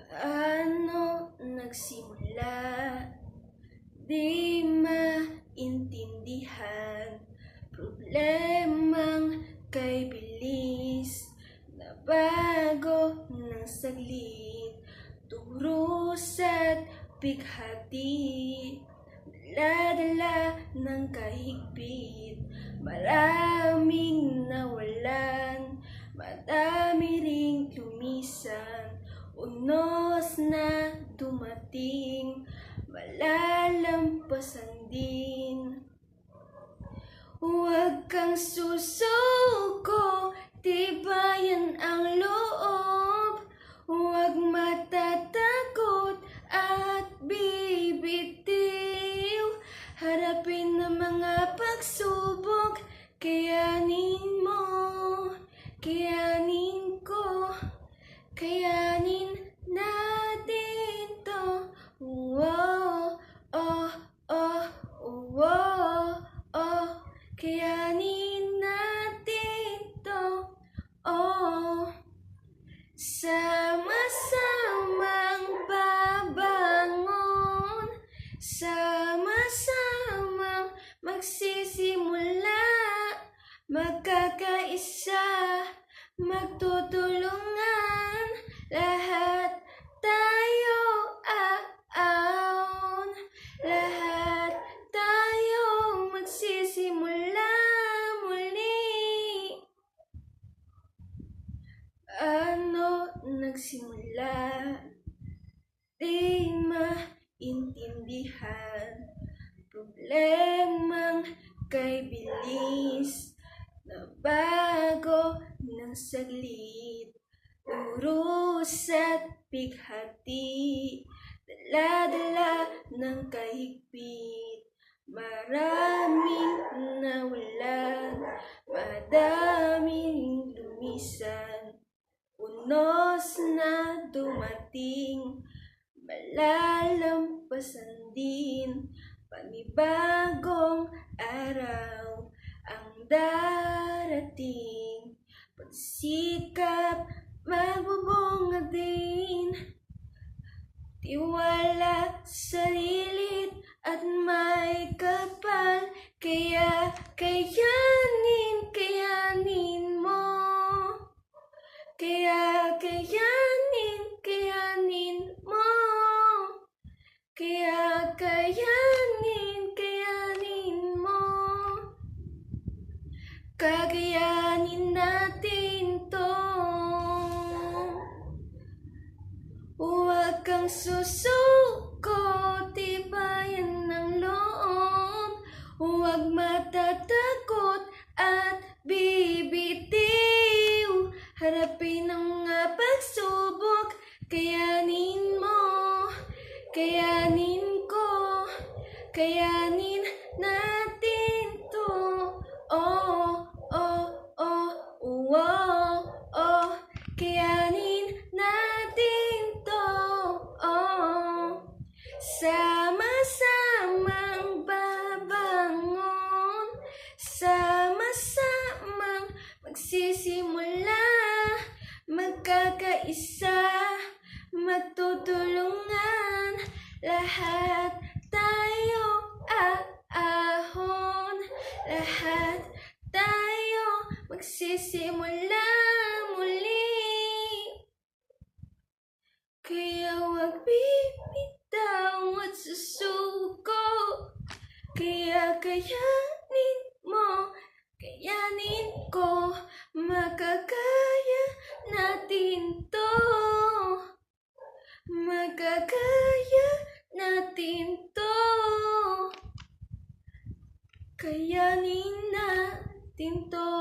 Paano nagsimula? Di maintindihan. Problemang kay bilis na bago ng saglit. Turus at bighati, dala-dala ng kahigpit. Maraming nawalan, madami ring lumisan. Unos na dumating, malalampasan din. Huwag kang susuko, tibayan ang loob. Huwag matatakot at bibitiw. Harapin ang mga pagsubok, kayanin mo, kayanin ko. Kayanin natin to. Oh, oh, oh, oh, oh. Kayanin natin to. Oh. Sama-samang babangon, sama-samang magsisimula, magkakaisa, magtutulungan, lahat tayo aon, lahat tayo magsisimula muli. Ano nagsimula? Di maintindihan. Problemang kay bilis na bago ng saglit. Turus at bighati, dala-dala ng kahigpit. Maraming nawalan, madaming lumisan. Unos na dumating, malalampasan din. Panibagong araw ang darating. Pagsikap, magbubunga din. Tiwala, sarilit at may kapal. Kaya kayanin, kayanin mo. Kaya kayanin, kayanin mo. Kaya kayanin, kayanin mo. Kakayanin natin to. Huwag kang susuko, tibayan ng loob. Huwag matatakot at bibitiw. Harapin ang mga pagsubok, kayanin mo, kayanin ko. Kayanin natin to. Oh, oh, oh, oh, oh. Kayanin natin to. Oh. Sama-samang babangon, sama-samang magsisimula, magkakaisa, magtutulungan, lahat tayo aahon, lahat tayo magsisimula muli. Kaya huwag bibitaw at susuko, kaya kayanin mo, kayanin ko, makakaya natin to. Magkakaya natin to. Kayanin natin to.